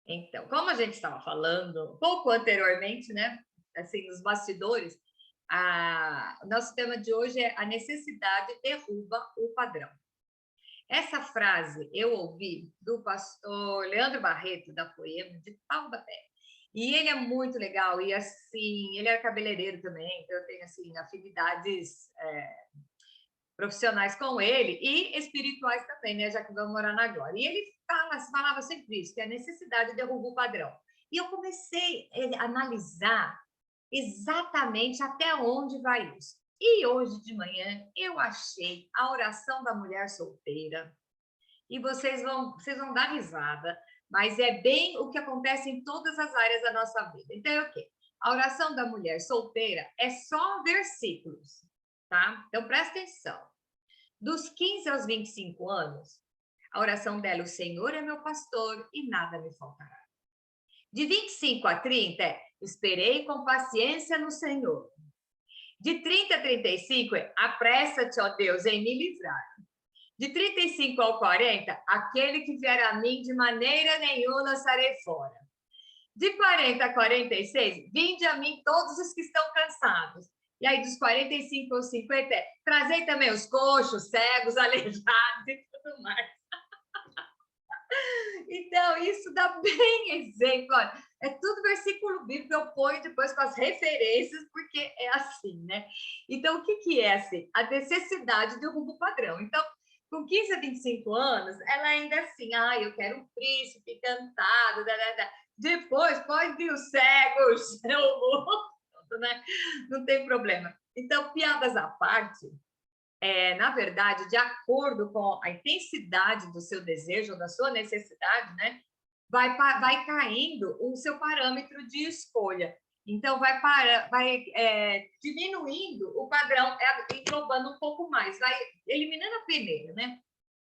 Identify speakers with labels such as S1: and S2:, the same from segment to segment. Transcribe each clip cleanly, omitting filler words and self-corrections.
S1: Então, como a gente estava falando um pouco anteriormente, né? Assim, nos bastidores, o nosso tema de hoje é a necessidade derruba o padrão. Essa frase eu ouvi do pastor Leandro Barreto, da Poema, de Taubaté. E ele é muito legal, e assim, ele é cabeleireiro também, então eu tenho assim, afinidades profissionais com ele e espirituais também, né? Já que vamos morar na glória. E ele falava sempre isso, que a necessidade derruba o padrão. E eu comecei a analisar exatamente até onde vai isso. E hoje de manhã eu achei a oração da mulher solteira, e vocês vão dar risada, mas é bem o que acontece em todas as áreas da nossa vida. Então é o quê? A oração da mulher solteira é só versículos, tá? Então presta atenção. Dos 15 aos 25 anos, a oração dela, o Senhor é meu pastor e nada me faltará. De 25 a 30, esperei com paciência no Senhor. De 30 a 35, apressa-te, ó Deus, em me livrar. De 35 ao 40, aquele que vier a mim, de maneira nenhuma lançarei fora. De 40 a 46, vinde a mim todos os que estão cansados. E aí, dos 45 aos 50, trazei também os coxos, cegos, aleijados e tudo mais. Então, isso dá bem exemplo. Olha, é tudo versículo bíblico, eu ponho depois com as referências, porque é assim, né? Então, o que, que é assim? A necessidade de um rumo padrão. Então, com 15 a 25 anos, ela ainda é assim, eu quero um príncipe cantado, depois pode vir os cegos, né? Não tem problema. Então, piadas à parte, na verdade, de acordo com a intensidade do seu desejo, da sua necessidade, né, vai caindo o seu parâmetro de escolha. Então, vai diminuindo o padrão, englobando um pouco mais, vai eliminando a peneira, né?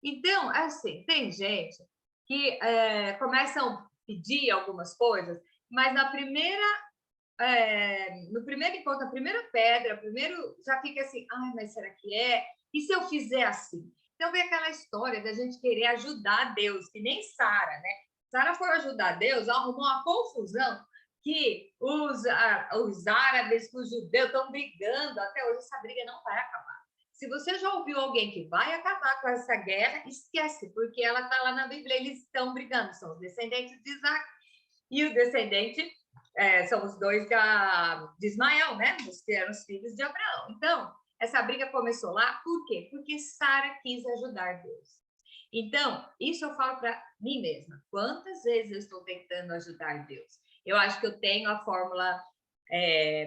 S1: Então, assim, tem gente que começam a pedir algumas coisas, mas no primeiro encontro, a primeira pedra, primeiro já fica assim, mas será que é? E se eu fizer assim? Então vem aquela história da gente querer ajudar Deus, que nem Sara, né? Sara foi ajudar Deus, arrumou uma confusão que os árabes, os judeus estão brigando, até hoje essa briga não vai acabar. Se você já ouviu alguém que vai acabar com essa guerra, esquece, porque ela está lá na Bíblia, eles estão brigando, são os descendentes de Isaac e o descendente são os dois de Ismael, né? Os que eram os filhos de Abraão. Então, essa briga começou lá, por quê? Porque Sara quis ajudar Deus. Então, isso eu falo para mim mesma. Quantas vezes eu estou tentando ajudar Deus? Eu acho que eu tenho a fórmula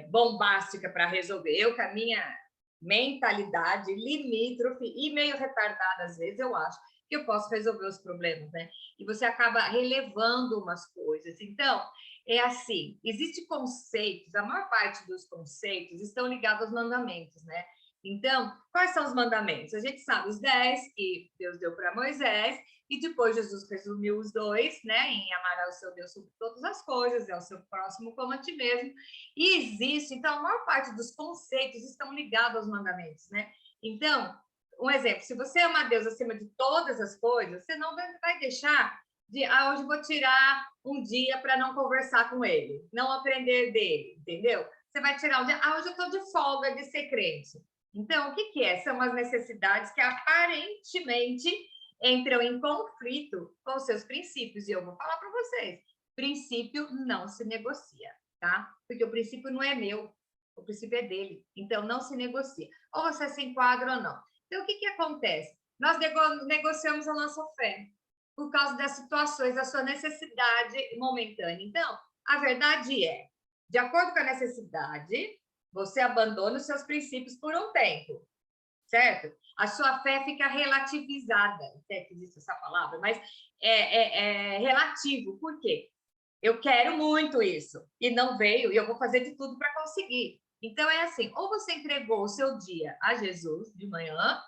S1: bombástica para resolver. Eu, com a minha mentalidade limítrofe e meio retardada, às vezes, eu acho que eu posso resolver os problemas, né? E você acaba relevando umas coisas. Então, é assim, existem conceitos, a maior parte dos conceitos estão ligados aos mandamentos, né? Então, quais são os mandamentos? A gente sabe os 10 que Deus deu para Moisés, e depois Jesus resumiu os dois, né? Em amar ao seu Deus sobre todas as coisas, e ao seu próximo como a ti mesmo. E existe, então, a maior parte dos conceitos estão ligados aos mandamentos, né? Então, um exemplo, se você ama a Deus acima de todas as coisas, você não vai deixar hoje vou tirar um dia para não conversar com ele, não aprender dele, entendeu? Você vai tirar um dia, hoje eu estou de folga de ser crente. Então, o que, que é? São as necessidades que aparentemente entram em conflito com os seus princípios. E eu vou falar para vocês, princípio não se negocia, tá? Porque o princípio não é meu, o princípio é dele. Então, não se negocia. Ou você se enquadra ou não. Então, o que, que acontece? Nós negociamos a nossa fé por causa das situações, da sua necessidade momentânea. Então, a verdade é, de acordo com a necessidade, você abandona os seus princípios por um tempo, certo? A sua fé fica relativizada, até que existe essa palavra, mas é relativo. Por quê? Eu quero muito isso, e não veio, e eu vou fazer de tudo para conseguir. Então, é assim, ou você entregou o seu dia a Jesus de manhã,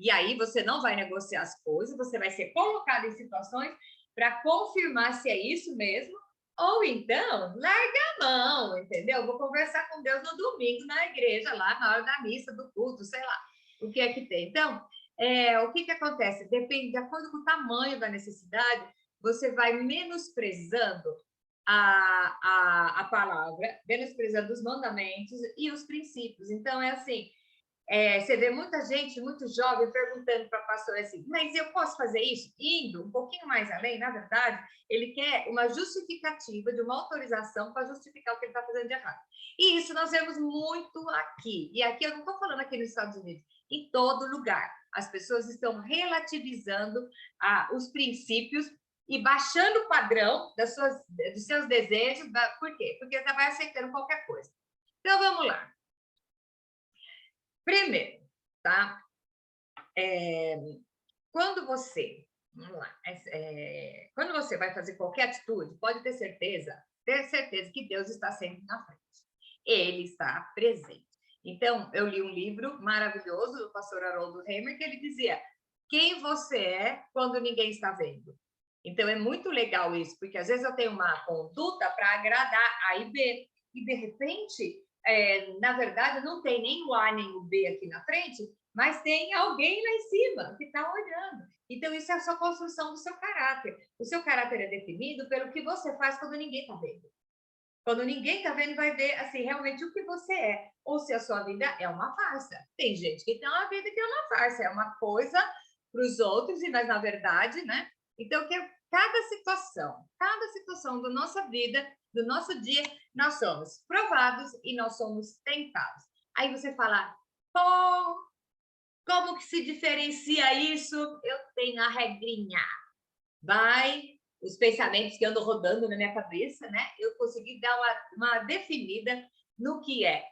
S1: e aí você não vai negociar as coisas, você vai ser colocado em situações para confirmar se é isso mesmo, ou então larga a mão, entendeu? Vou conversar com Deus no domingo na igreja, lá na hora da missa, do culto, sei lá, o que é que tem. Então, o que acontece? Depende, de acordo com o tamanho da necessidade, você vai menosprezando a palavra, menosprezando os mandamentos e os princípios. Então, é assim, você vê muita gente, muito jovem, perguntando para a pastora assim, mas eu posso fazer isso? Indo um pouquinho mais além, na verdade, ele quer uma justificativa de uma autorização para justificar o que ele está fazendo de errado. E isso nós vemos muito aqui. E aqui eu não estou falando aqui nos Estados Unidos, em todo lugar. As pessoas estão relativizando os princípios e baixando o padrão dos seus desejos. Por quê? Porque você vai aceitando qualquer coisa. Então, vamos lá. Primeiro, tá? Quando você, vamos lá, quando você vai fazer qualquer atitude, pode ter certeza que Deus está sempre na frente. Ele está presente. Então, eu li um livro maravilhoso do pastor Haroldo Heimer, que ele dizia, quem você é quando ninguém está vendo? Então, é muito legal isso, porque às vezes eu tenho uma conduta para agradar A e B, e de repente, na verdade, não tem nem o A nem o B aqui na frente, mas tem alguém lá em cima que está olhando. Então, isso é a sua construção do seu caráter. O seu caráter é definido pelo que você faz quando ninguém está vendo. Quando ninguém está vendo, vai ver assim, realmente o que você é. Ou se a sua vida é uma farsa. Tem gente que tem uma vida que é uma farsa, é uma coisa para os outros, mas na verdade, né? Então, que cada situação da nossa vida, do nosso dia, nós somos provados e nós somos tentados. Aí você fala, pô, como que se diferencia isso? Eu tenho a regrinha. Os pensamentos que andam rodando na minha cabeça, né? Eu consegui dar uma definida no que é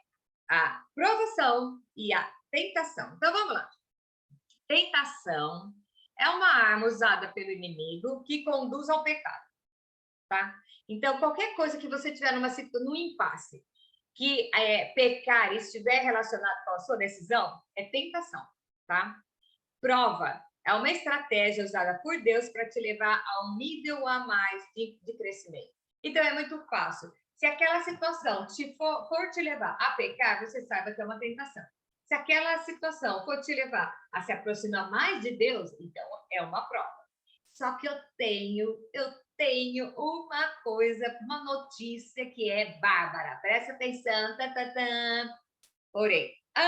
S1: a provação e a tentação. Então, vamos lá. Tentação é uma arma usada pelo inimigo que conduz ao pecado, tá? Então, qualquer coisa que você tiver num impasse, que pecar estiver relacionado com a sua decisão, é tentação, tá? Prova é uma estratégia usada por Deus para te levar a um nível a mais de crescimento. Então, é muito fácil. Se aquela situação for te levar a pecar, você saiba que é uma tentação. Se aquela situação for te levar a se aproximar mais de Deus, então é uma prova. Só que eu tenho uma coisa, uma notícia que é bárbara. Presta atenção. Porém, em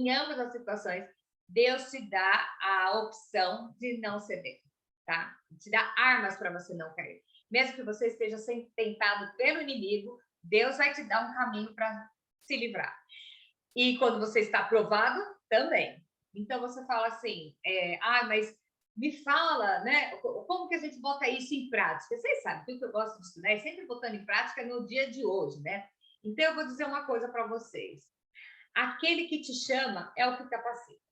S1: ambas as situações, Deus te dá a opção de não ceder, tá? Te dá armas para você não cair. Mesmo que você esteja sendo tentado pelo inimigo, Deus vai te dar um caminho para se livrar. E quando você está aprovado, também. Então, você fala assim, mas me fala, né? Como que a gente bota isso em prática? Vocês sabem, tudo que eu gosto de estudar é sempre botando em prática no dia de hoje, né? Então, eu vou dizer uma coisa para vocês. Aquele que te chama é o que capacita.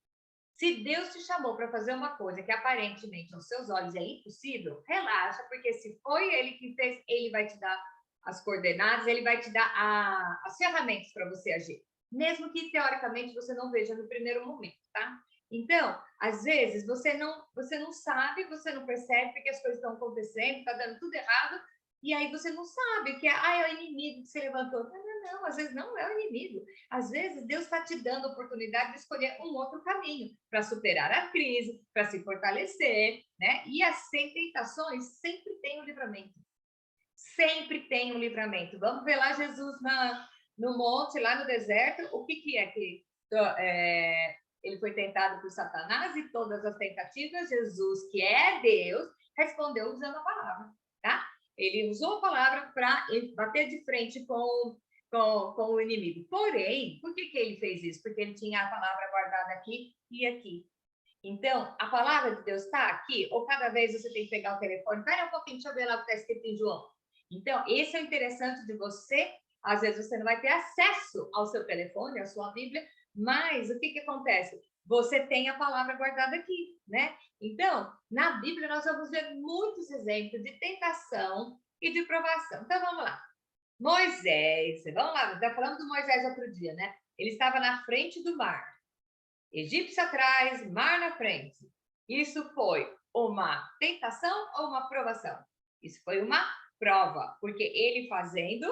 S1: Se Deus te chamou para fazer uma coisa que aparentemente aos seus olhos é impossível, relaxa, porque se foi Ele que fez, Ele vai te dar as coordenadas, Ele vai te dar as ferramentas para você agir, mesmo que teoricamente você não veja no primeiro momento, tá? Então, às vezes você não sabe, você não percebe porque as coisas estão acontecendo, está dando tudo errado, e aí você não sabe que é o inimigo que se levantou. Não, às vezes não é o inimigo. Às vezes Deus está te dando a oportunidade de escolher um outro caminho para superar a crise, para se fortalecer, né? E as tentações sempre têm um livramento. Sempre tem um livramento. Vamos ver lá Jesus no monte, lá no deserto. O que é que ele foi tentado por Satanás e todas as tentativas, Jesus, que é Deus, respondeu usando a palavra, tá? Ele usou a palavra para bater de frente com o inimigo. Porém, por que ele fez isso? Porque ele tinha a palavra guardada aqui e aqui. Então, a palavra de Deus está aqui, ou cada vez você tem que pegar o telefone, espera um pouquinho, deixa eu ver lá o que está escrito em João. Então, esse é o interessante de você. Às vezes você não vai ter acesso ao seu telefone, à sua Bíblia, mas o que acontece? Você tem a palavra guardada aqui, né? Então, na Bíblia nós vamos ver muitos exemplos de tentação e de provação. Então, vamos lá. Moisés, vamos lá, está falando do Moisés outro dia, né? Ele estava na frente do mar. Egípcio atrás, mar na frente. Isso foi uma tentação ou uma provação? Isso foi uma prova, porque ele fazendo,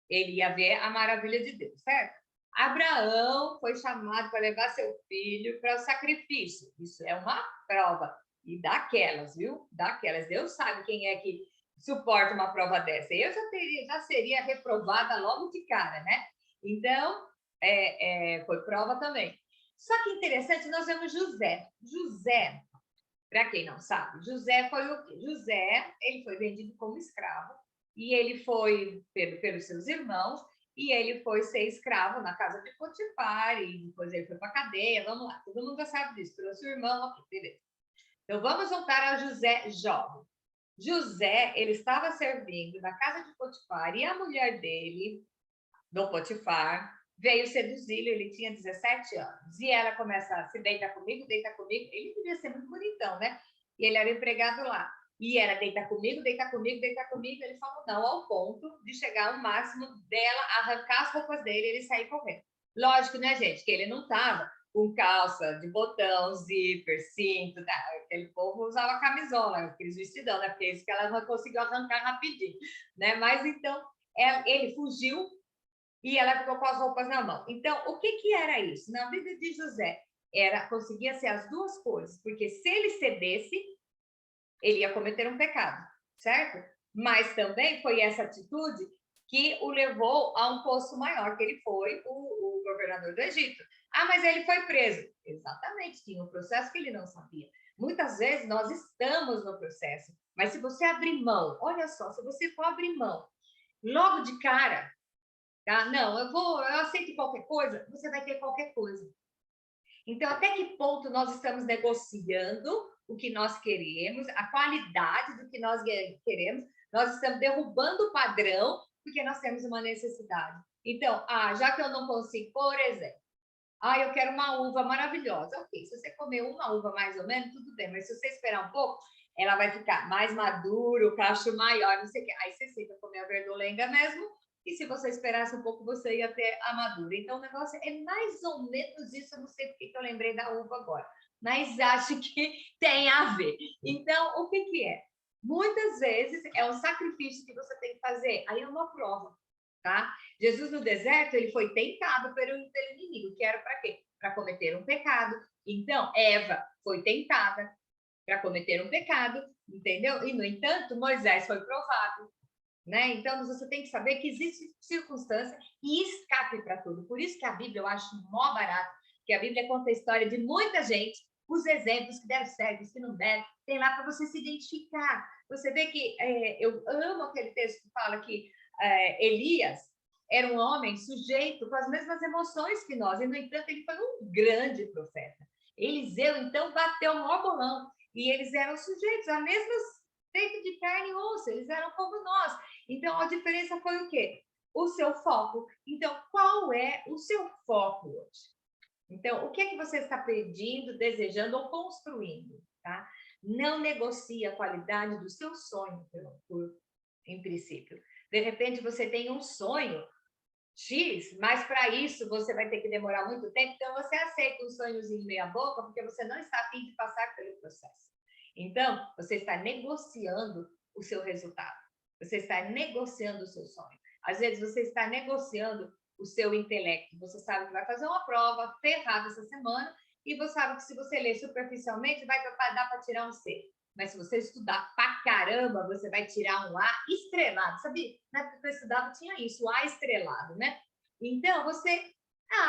S1: ele ia ver a maravilha de Deus, certo? Abraão foi chamado para levar seu filho para o sacrifício. Isso é uma prova. E daquelas, viu? Daquelas. Deus sabe quem é que suporta uma prova dessa. Eu já seria reprovada logo de cara, né? Então, foi prova também. Só que interessante, nós vemos José. José, para quem não sabe, José foi o quê? José, ele foi vendido como escravo e ele foi pelos seus irmãos e ele foi ser escravo na casa de Potifar e depois ele foi para a cadeia. Vamos lá, todo mundo já sabe disso, pelo seu irmão, ok, beleza. Então vamos voltar a José jovem. José, ele estava servindo na casa de Potifar e a mulher dele, do Potifar, veio seduzi-lo, ele tinha 17 anos. E ela começa a se deita comigo. Ele devia ser muito bonitão, né? E ele era empregado lá. E era deita comigo. Ele falou não, ao ponto de chegar ao máximo dela arrancar as roupas dele e ele sair correndo. Lógico, né, gente, que ele não estava com calça de botão, zíper, cinto, tá? Aquele povo usava camisola, aqueles vestidão, né? Porque isso que ela não conseguiu arrancar rapidinho, né? Mas então, ele fugiu e ela ficou com as roupas na mão. Então, o que era isso? Na vida de José, conseguia ser as duas coisas, porque se ele cedesse, ele ia cometer um pecado, certo? Mas também foi essa atitude que o levou a um posto maior, que ele foi o governador do Egito. Ah, mas ele foi preso. Exatamente, tinha um processo que ele não sabia. Muitas vezes nós estamos no processo, mas se você abrir mão, olha só, se você for abrir mão, logo de cara, tá? Não, eu aceito qualquer coisa, você vai ter qualquer coisa. Então, até que ponto nós estamos negociando o que nós queremos, a qualidade do que nós queremos, nós estamos derrubando o padrão porque nós temos uma necessidade. Então, já que eu não consigo, por exemplo, eu quero uma uva maravilhosa. Ok, se você comer uma uva mais ou menos, tudo bem, mas se você esperar um pouco, ela vai ficar mais madura, o cacho maior, não sei o quê. Aí você fica comer a verdolenga mesmo, e se você esperasse um pouco, você ia ter a madura. Então, o negócio é mais ou menos isso. Eu não sei porque que eu lembrei da uva agora, mas acho que tem a ver. Então, o que é? Muitas vezes é um sacrifício que você tem que fazer. Aí é uma prova, tá? Jesus no deserto, ele foi tentado pelo inimigo, que era para quê? Para cometer um pecado. Então, Eva foi tentada para cometer um pecado, entendeu? E, no entanto, Moisés foi provado. Né? Então, você tem que saber que existe circunstância e escape para tudo. Por isso que a Bíblia eu acho mó barato, que a Bíblia conta a história de muita gente, os exemplos que deram certo, os que não deram, tem lá para você se identificar. Você vê que eu amo aquele texto que fala que Elias era um homem sujeito com as mesmas emoções que nós, e, no entanto, ele foi um grande profeta. Eliseu, então, bateu o maior bolão, e eles eram sujeitos a mesmas feito de carne e osso, eles eram como nós. Então, a diferença foi o quê? O seu foco. Então, qual é o seu foco hoje? Então, o que é que você está pedindo, desejando ou construindo, tá? Não negocie a qualidade do seu sonho, em princípio. De repente, você tem um sonho X, mas para isso você vai ter que demorar muito tempo, então você aceita um sonhozinho meia boca, porque você não está afim de passar pelo processo. Então, você está negociando o seu resultado. Você está negociando o seu sonho. Às vezes, você está negociando o seu intelecto. Você sabe que vai fazer uma prova ferrada essa semana e você sabe que se você ler superficialmente, vai dar para tirar um C. Mas se você estudar pra caramba, você vai tirar um A estrelado. Sabia? Na época que eu estudava tinha isso, o A estrelado, né? Então, você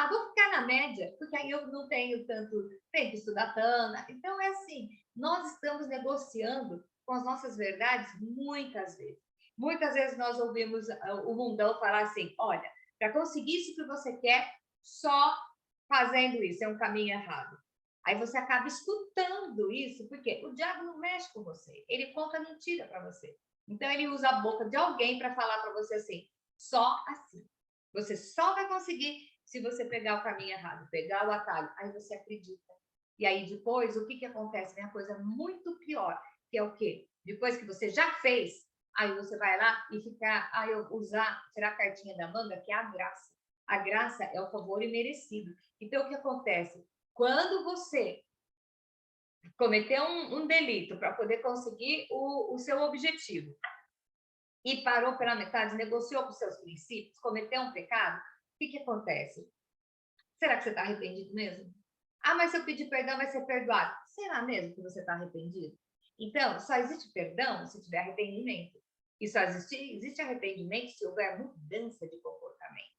S1: vou ficar na média, porque aí eu não tenho tanto tempo de estudar tanto. Então, é assim, nós estamos negociando com as nossas verdades muitas vezes. Muitas vezes nós ouvimos o mundão falar assim, olha, para conseguir isso que você quer, só fazendo isso, é um caminho errado. Aí você acaba escutando isso, porque o diabo não mexe com você, ele conta mentira para você. Então, ele usa a boca de alguém para falar para você assim, só assim. Você só vai conseguir se você pegar o caminho errado, pegar o atalho. Aí você acredita. E aí depois, o que acontece? Vem a coisa muito pior, que é o quê? Depois que você já fez, aí você vai lá e ficar, tirar a cartinha da manga, que é a graça. A graça é o favor imerecido. Então, o que acontece? Quando você cometeu um delito para poder conseguir o seu objetivo e parou pela metade, negociou com seus princípios, cometeu um pecado, o que acontece? Será que você está arrependido mesmo? Mas se eu pedir perdão, vai ser perdoado. será mesmo que você está arrependido? Então, só existe perdão se tiver arrependimento. E só existe arrependimento se houver mudança de comportamento.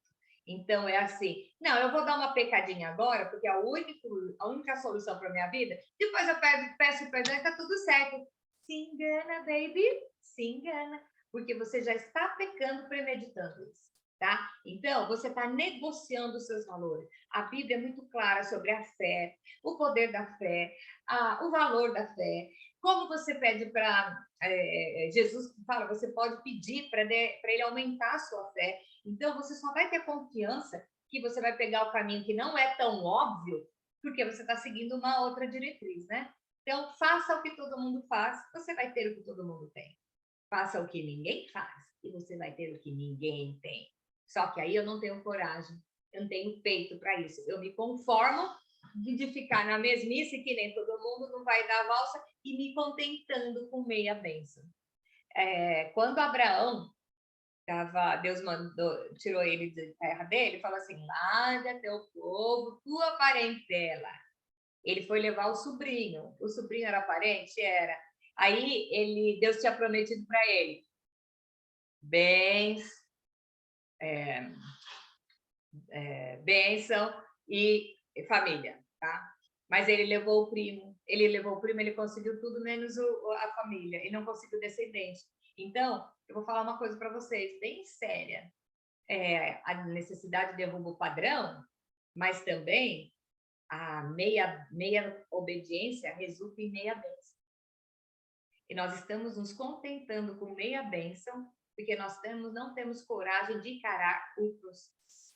S1: Então, é assim, não, eu vou dar uma pecadinha agora, porque é a única solução para a minha vida, depois eu peço perdão e está tudo certo. Se engana, baby, se engana, porque você já está pecando premeditando isso, tá? Então, você está negociando os seus valores. A Bíblia é muito clara sobre a fé, o poder da fé, o valor da fé, como você pede para... Jesus fala, você pode pedir para ele aumentar a sua fé. Então, você só vai ter confiança que você vai pegar o caminho que não é tão óbvio, porque você está seguindo uma outra diretriz, né? Então, faça o que todo mundo faz, você vai ter o que todo mundo tem. Faça o que ninguém faz, e você vai ter o que ninguém tem. Só que aí eu não tenho coragem, eu não tenho peito para isso. Eu me conformo de ficar na mesmice, que nem todo mundo, não vai dar a valsa, e me contentando com meia bênção. Quando Abraão Deus tirou ele da terra dele, falou assim: larga teu povo, tua parentela. Ele foi levar o sobrinho era parente? Era. Aí Deus tinha prometido para ele bens, bênção e família, tá? Mas ele levou o primo, ele conseguiu tudo menos a família, ele não conseguiu descendente. Então, eu vou falar uma coisa para vocês, bem séria. A necessidade derruba o padrão, mas também a meia obediência resulta em meia bênção. E nós estamos nos contentando com meia bênção, porque nós não temos coragem de encarar o processo.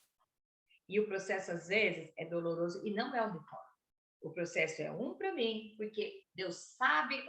S1: E o processo, às vezes, é doloroso e não é uniforme. O processo é um para mim, porque Deus sabe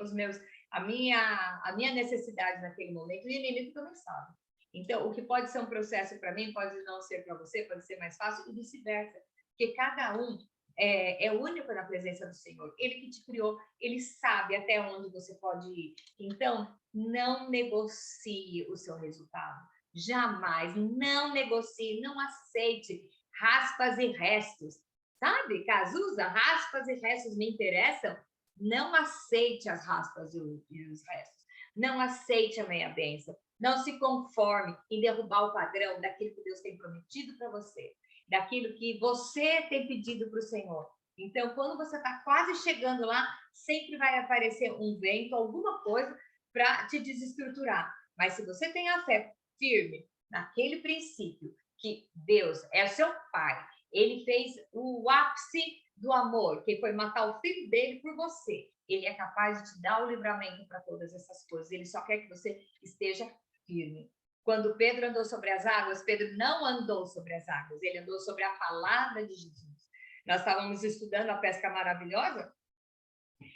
S1: a minha necessidade naquele momento, e o inimigo também sabe. Então, o que pode ser um processo para mim, pode não ser para você, pode ser mais fácil, e vice-versa. Porque cada um é único na presença do Senhor. Ele que te criou, ele sabe até onde você pode ir. Então, não negocie o seu resultado. Jamais, não negocie, não aceite raspas e restos. Sabe, Cazuza, raspas e restos me interessam? Não aceite as raspas e os restos. Não aceite a meia bênção. Não se conforme em derrubar o padrão daquilo que Deus tem prometido para você, daquilo que você tem pedido para o Senhor. Então, quando você está quase chegando lá, sempre vai aparecer um vento, alguma coisa para te desestruturar. Mas se você tem a fé firme naquele princípio que Deus é seu Pai, ele fez o ápice do amor, que foi matar o filho dele por você. Ele é capaz de te dar o livramento para todas essas coisas. Ele só quer que você esteja firme. Quando Pedro andou sobre as águas, Pedro não andou sobre as águas, ele andou sobre a palavra de Jesus. Nós estávamos estudando a pesca maravilhosa,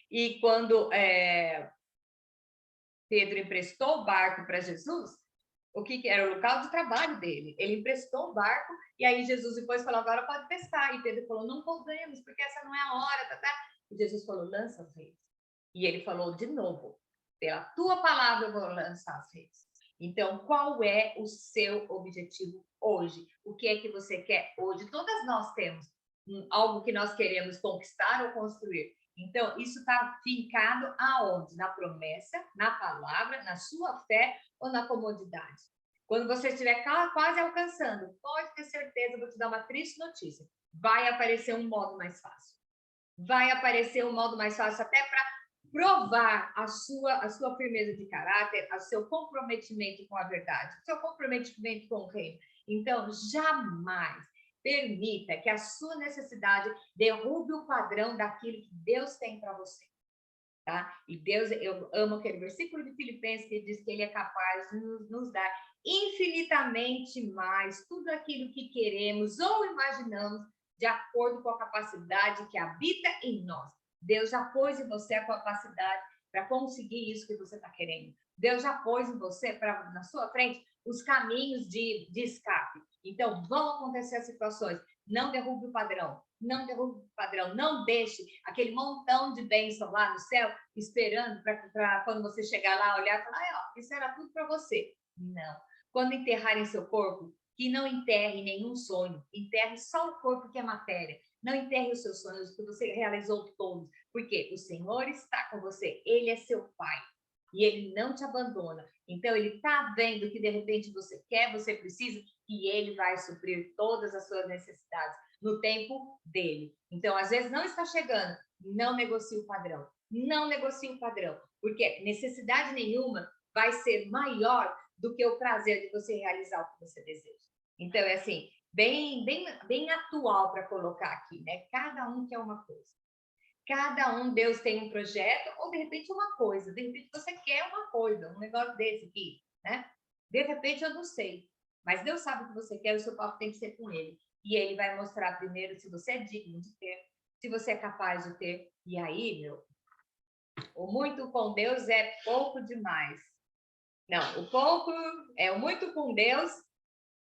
S1: e quando Pedro emprestou o barco para Jesus, o que era o local de trabalho dele? Ele emprestou o barco, e aí Jesus depois falou: agora pode pescar. E Pedro falou: não podemos, porque essa não é a hora. Tá, tá. E Jesus falou: lança as redes. E ele falou de novo: pela tua palavra eu vou lançar as redes. Então, qual é o seu objetivo hoje? O que é que você quer hoje? Todas nós temos algo que nós queremos conquistar ou construir. Então, isso está fincado aonde? Na promessa, na palavra, na sua fé ou na comodidade? Quando você estiver quase alcançando, pode ter certeza, vou te dar uma triste notícia, vai aparecer um modo mais fácil. Vai aparecer um modo mais fácil até para provar a sua firmeza de caráter, o seu comprometimento com a verdade, o seu comprometimento com o reino. Então, jamais permita que a sua necessidade derrube o padrão daquilo que Deus tem para você. Tá? E Deus, eu amo aquele versículo de Filipenses que diz que ele é capaz de nos dar infinitamente mais tudo aquilo que queremos ou imaginamos, de acordo com a capacidade que habita em nós. Deus já pôs em você a capacidade para conseguir isso que você está querendo. Deus já pôs em você, na sua frente, os caminhos de escape. Então, vão acontecer as situações. Não derrube o padrão. Não derrube o padrão. Não deixe aquele montão de bênção lá no céu esperando para quando você chegar lá, olhar e falar: isso era tudo para você. Não. Quando enterrarem seu corpo, que não enterre nenhum sonho. Enterre só o corpo, que é matéria. Não enterre os seus sonhos, porque você realizou todos. Porque o Senhor está com você, Ele é seu Pai. E Ele não te abandona. Então, Ele está vendo que, de repente, você quer, você precisa, e Ele vai suprir todas as suas necessidades no tempo dEle. Então, às vezes, não está chegando. Não negocie o padrão. Não negocie o padrão. Porque necessidade nenhuma vai ser maior do que o prazer de você realizar o que você deseja. Então, é assim, bem atual para colocar aqui, né? Cada um quer uma coisa. Cada um, Deus tem um projeto, ou de repente uma coisa. De repente você quer uma coisa, um negócio desse aqui, né? De repente eu não sei. Mas Deus sabe o que você quer, o seu papo tem que ser com Ele. E Ele vai mostrar primeiro se você é digno de ter, se você é capaz de ter. E aí, o muito com Deus é pouco demais. Não, o muito com Deus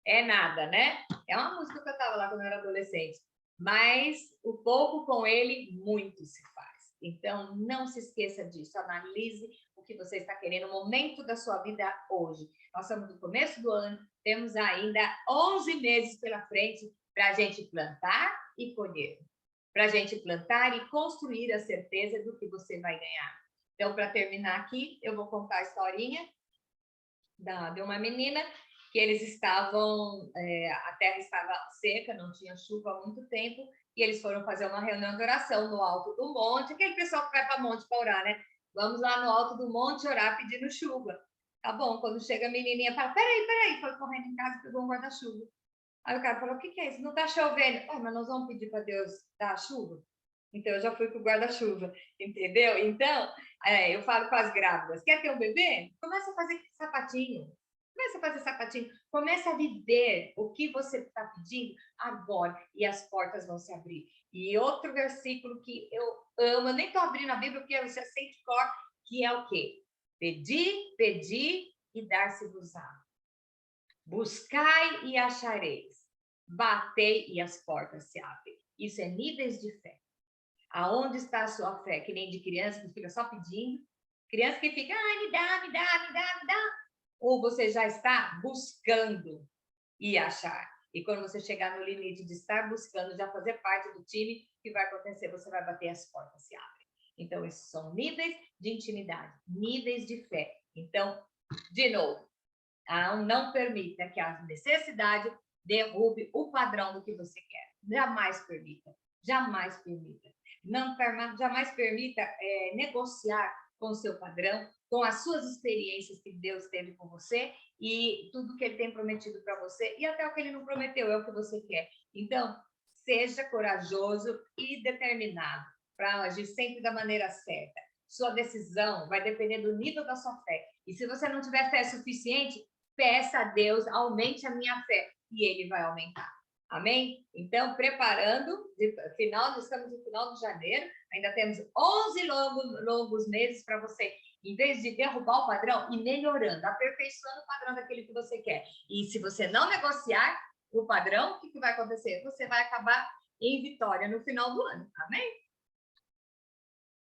S1: é nada, né? É uma música que eu estava lá quando eu era adolescente. Mas o pouco com ele, muito se faz. Então, não se esqueça disso. Analise o que você está querendo no momento da sua vida hoje. Nós estamos no começo do ano, temos ainda 11 meses pela frente para a gente plantar e colher. Para a gente plantar e construir a certeza do que você vai ganhar. Então, para terminar aqui, eu vou contar a historinha de uma menina que eles estavam, a terra estava seca, não tinha chuva há muito tempo, e eles foram fazer uma reunião de oração no alto do monte, aquele pessoal que vai para o monte para orar, né? Vamos lá no alto do monte orar pedindo chuva. Tá bom, quando chega a menininha, fala, peraí, foi correndo em casa e pegou um guarda-chuva. Aí o cara falou, o que é isso? Não tá chovendo. Ah, mas nós vamos pedir para Deus dar chuva? Então, eu já fui com o guarda-chuva, entendeu? Então, eu falo com as grávidas, quer ter um bebê? Começa a fazer sapatinho. Começa a fazer sapatinho. Começa a viver o que você está pedindo agora e as portas vão se abrir. E outro versículo que eu amo, eu nem estou abrindo a Bíblia porque eu já sei de cor, que é o quê? Pedi e dar-se-vos-á. Buscai e achareis. Batei e as portas se abrem. Isso é níveis de fé. Aonde está a sua fé? Que nem de criança que fica só pedindo. Criança que fica, me dá. Ou você já está buscando e achar. E quando você chegar no limite de estar buscando, já fazer parte do time, o que vai acontecer? Você vai bater, as portas se abrem. Então, esses são níveis de intimidade, níveis de fé. Então, de novo, não permita que a necessidade derrube o padrão do que você quer. Jamais permita. Jamais permita. Jamais permita negociar com o seu padrão, com as suas experiências que Deus teve com você e tudo que Ele tem prometido para você e até o que Ele não prometeu, é o que você quer. Então, seja corajoso e determinado para agir sempre da maneira certa. Sua decisão vai depender do nível da sua fé. E se você não tiver fé suficiente, peça a Deus, aumente a minha fé e Ele vai aumentar. Amém? Então, preparando, estamos no final de janeiro, ainda temos 11 longos meses para você, em vez de derrubar o padrão, e melhorando, aperfeiçoando o padrão daquele que você quer. E se você não negociar o padrão, o que vai acontecer? Você vai acabar em vitória no final do ano. Amém?